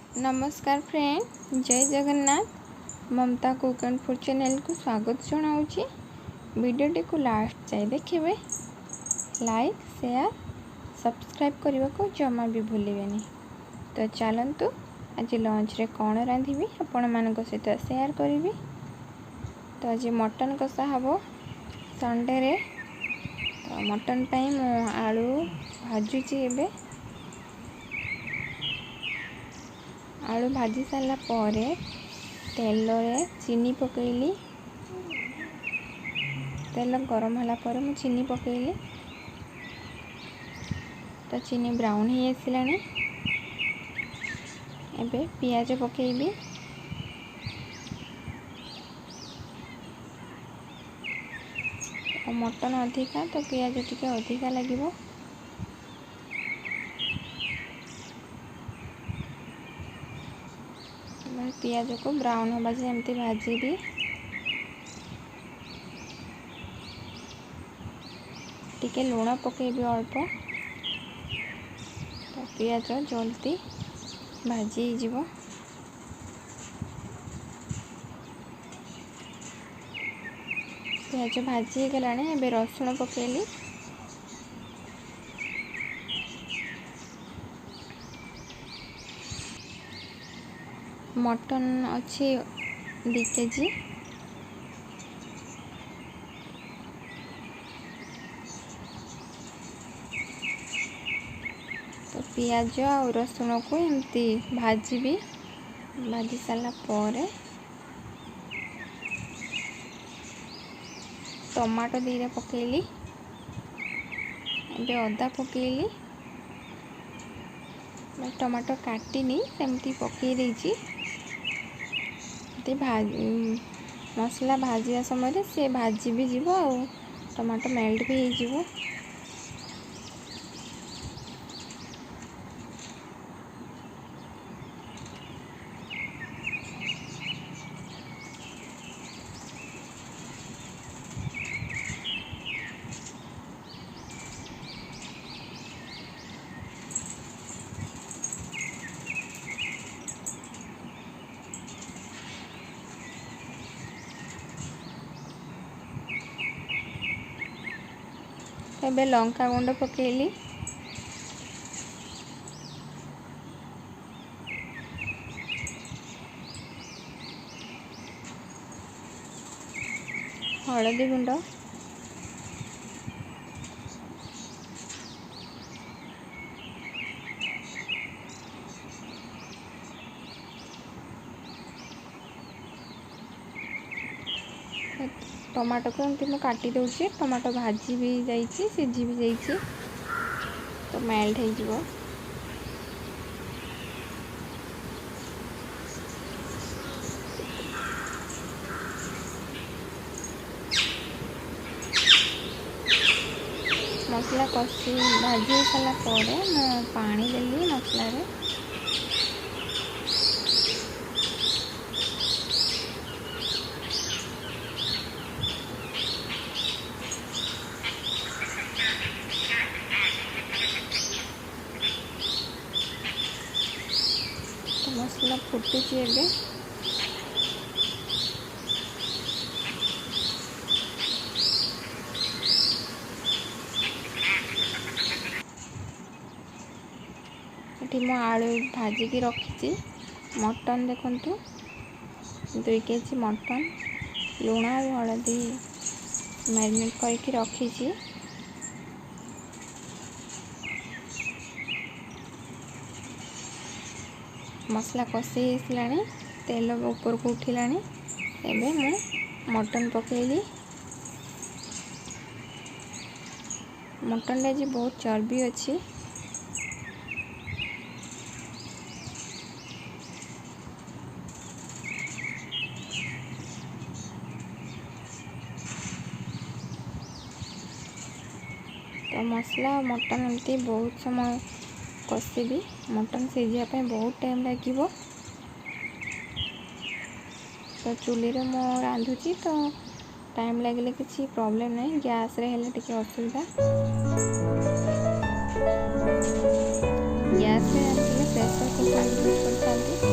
नमस्कार फ्रेंड, जय जगन्नाथ। ममता cook and food channel को स्वागत जनाऊँगी। वीडियोटी को लास्ट जाए देखिए। लाइक शेयर सब्सक्राइब करने को जमा भी भूलें। तो चलतु आज लंच रे कौन रांधि आपण मान सहित शेयर करी। तो आज मटन कषा हम संडे रे। तो मटन पाई मु आलू भाजुची एबे। आलू भाजी सारा पर तेल रे चीनी पकईली। तेल गरम होला पर मु चीनी पकईली। तो चीनी ब्राउन ही आसिलानी। एबे पियाज पकईबी। मटन अधिका तो पियाज टिके अधिका लगिबो। पियाज को ब्राउन होगा जमती भाजीबी। टिके लुण पकेबी अल्प। तो पियाज जल्दी भाजी जीवो। पियाज भाजी गलाने एबे रसुण पकेली। मटन अच्छी 2 केजी। तो पियाज और रसुण को एमती भाजी सारा पर टमाटो दीरे पकेली। एबे अदा पकेली। मैं टमाटो काटिनी सेमती पकई देची। मसला भाजिया समय से भाजी भी जीवो और टमाटो मेल्ट भी हो जीवो। एबे लंका गुंड पकेली। हलदी गुंड, टमाटो को एमती मुझे काटी दूसरी। टमाटो भाजी भी जाइए सीझी भी जाइए। तो मेल्ट हो मसला कषी भाजी सारा पर मैं पानी देली मसला रे। तो मसला फुटुची एबे। ये मो आलू भाजिकी रखी। मटन देखंतु 2 केजी मटन लुण और हलदी मैरिनेट करके रखी। मसला कषी आसलानी। तेल ऊपर को उठिलानी। एबे मु मटन पकेली। मटन रे जी बहुत चर्बी अच्छी। तो मसला मटन एमती बहुत समय कषिबी। मटन सीझापी बहुत टाइम लगे। तो चुली रे मो रांधुची तो टाइम लगे किसी प्रॉब्लम नहीं। गैस रे हेले टिके असुविधा। गैस रे रांधिले प्रेशर कुकर यूज करथांती।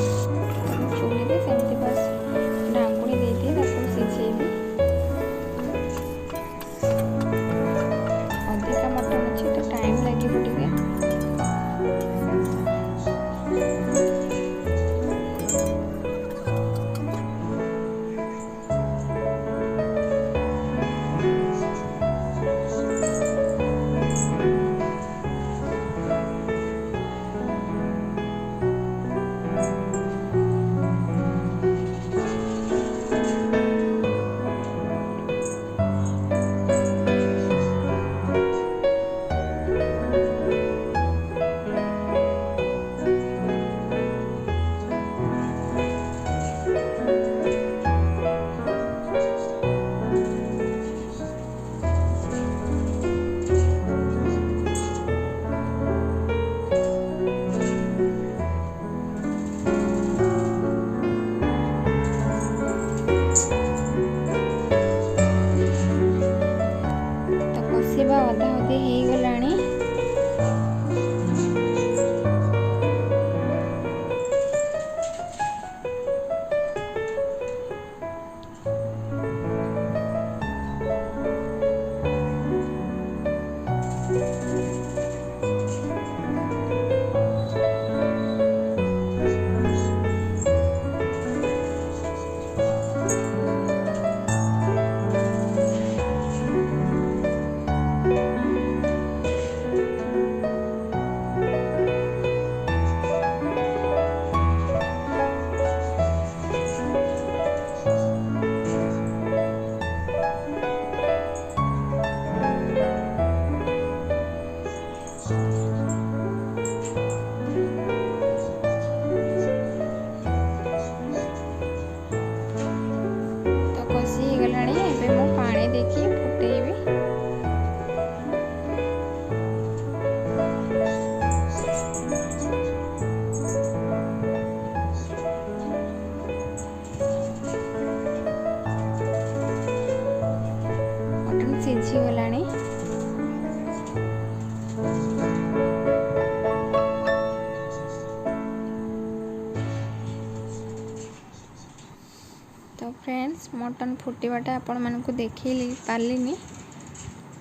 फ्रेंड्स मटन फुटाटा आपण मानक देखी पार्ली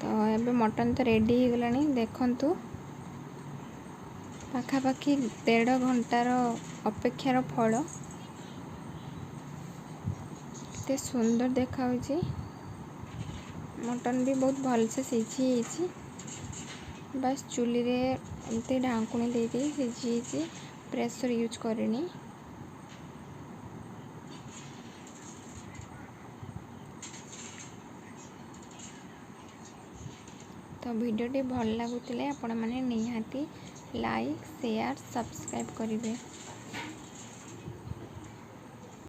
तो एबे मटन तो रेडी हो गलानी देखंतु पाखापाखि 1.5 घंटार अपेक्षार फल केते सुंदर देखा मटन भी बहुत भल से सीझी बस चुली रे एमती ढांकुणी दे सीझी प्रेशर यूज करनी। तो वीडियोटी भल लगुले आपण मैंने निहाती लाइक शेयर सब्सक्राइब करेंगे।